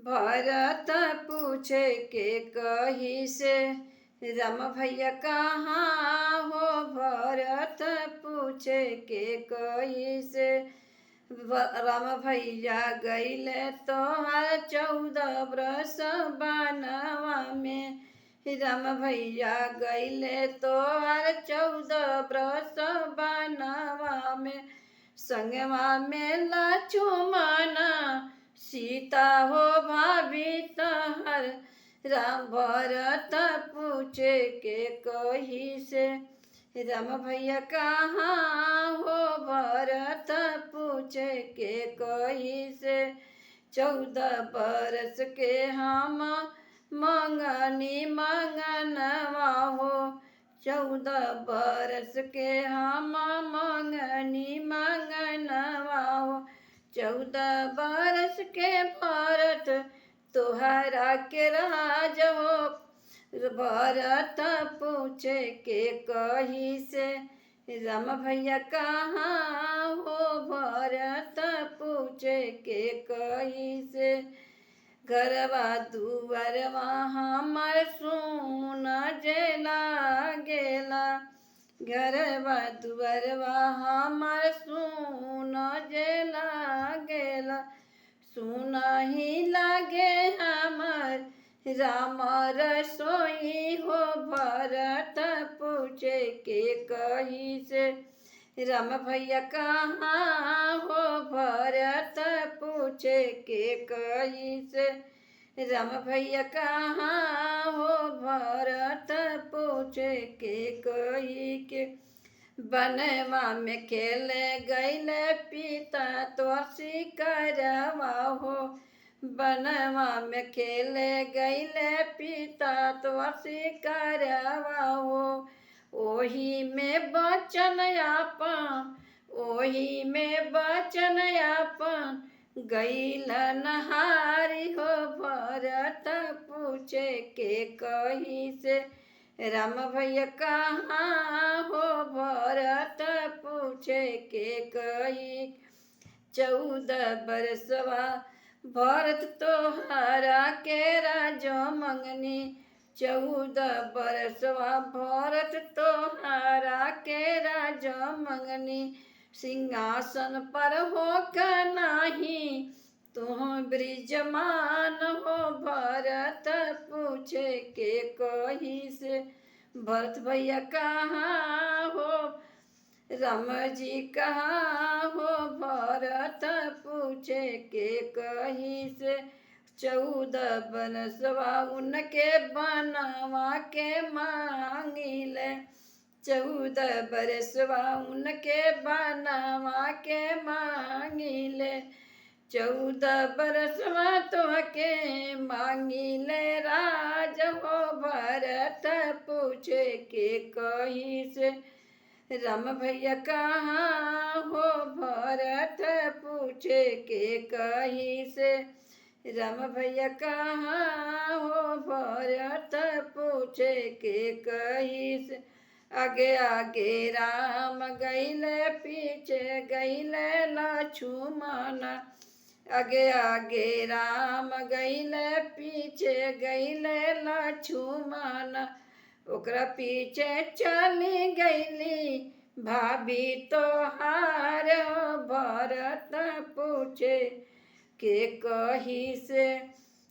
भरत पूछे के कही से राम भैया कहाँ हो। भरत पूछे के कही से राम भैया गईले तोहर 14 बरस बनवा में। राम भैया गईले तोहर 14 बरस बनवा में। संगवा में लक्ष्मण सीता हो भाभी तहर। राम भरत पूछे के कही से राम भैया कहाँ हो। भरत पूछे के कही से 14 बरस के हम मंगनी मंगनवा हो। 14 बरस के हम मंगनी मंगनवा हो। 14 बरस के भरत तोहरा के राज हो। भरत पूछे के कही से राम भैया कहाँ हो। भरत पूछे के कही से घरवा दुआरवा हमर सुन जे लागेला। घरवा दुआरवा हमर सुन जे लागेला। सुना ही लागे हमर राम रसोई हो। भरत पूछे के कही से राम भैया कहाँ हो। भरत पूछे के कही से राम भैया कहाँ हो। भरत पूछे के कही के बनवा में खेले गईले पिता तो शिकारवा हो। बनवा में खेले गईले पिता तो शिकारवा हो। ओही में बचन आपन ओही में बचन आपन गईल नहारी हो। भरत पूछे के कही से राम भैया कहाँ हो। भरत पूछे के कही 14 बरसवा भरत तोहरा के राजो मंगनी। 14 बरसवा भरत तोहरा के राजो मंगनी। सिंहासन पर हो का नाही तुह ब्रिजमान हो। भरत पूछे के कही से भरत भैया कहाँ हो। राम जी कहाँ हो। भरत पूछे के कही से 14 बरसवा उनके बनवा के मांगिले। 14 बरसवा उनके बनवा के मांगिले। 14 बरसवा तोहके मांगिले राज हो। भरत पूछे के कही से राम भैया कहाँ हो। भरत पूछे के कही से राम भैया कहाँ हो। भरत पूछे के कही से आगे आगे राम गईले पीछे गईले लक्ष्मण। आगे आगे राम गईले पीछे गईले लक्ष्मण। ओकरा पीछे चली गईली भाभी तोहार। भरत पूछे के कही से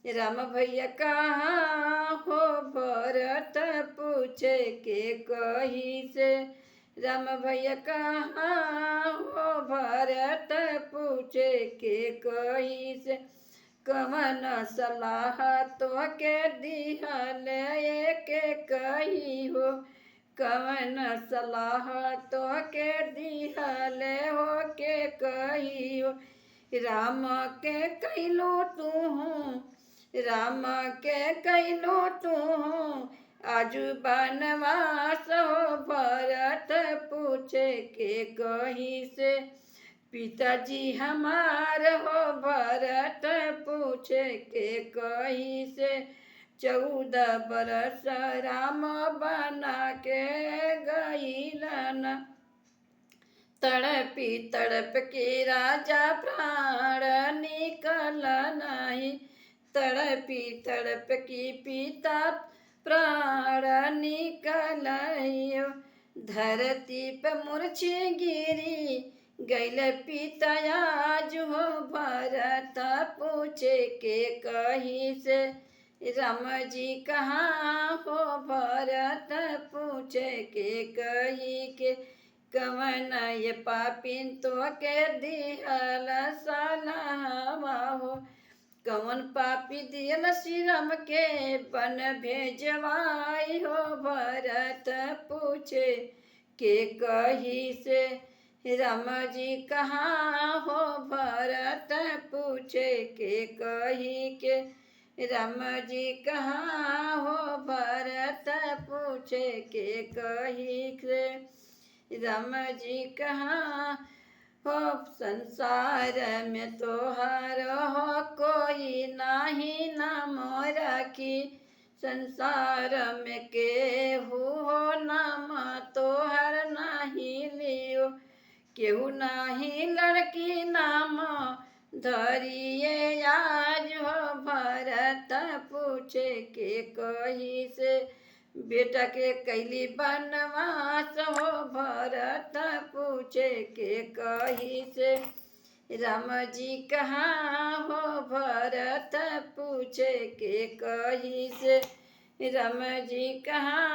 राम भैया कहाँ हो। भरत पूछे के कही से राम भैया कहाँ हो। भरत पूछे के कही से कवन सलाह तोहके दिहले के कही हो। कवन सलाह तोहके दिहले हो के कही हो। राम के कैलो तू राम के कैलो तू आजू बनवास हो। भरत पूछे के कही से पिताजी हमार हो। भरत पूछे के कही से 14 बरस राम बना के गईलन। तड़पी तड़प के राजा प्राण निकल नहीं। तड़पी तड़प की पिता प्राण निकलयो। धरती पे मूर्छे गिरी गैल पितायाज हो। भरत पूछे के कही से राम जी कहाँ हो। भरत पूछे के कही के कवन ये पापिन तो के दिहल सलावा हो। कवन पापी दियल श्री राम के बन भेजवाई हो। भरत पूछे के कही से राम जी कहाँ हो। भरत पूछे के कही के राम जी कहाँ हो। भरत पूछे के कही से राम जी कहाँ हो। संसार में तोहार हो कोई नाही नाम राखी। संसार में केहू हो नाम तोहर नाही लियो। केहू नाही लड़की नाम धरिए आज हो। भरत पूछे के कही से बेटा के कैली बनवास हो। भरत पूछे के कही से राम जी कहाँ हो। भरत पूछे के कही से राम जी कहाँ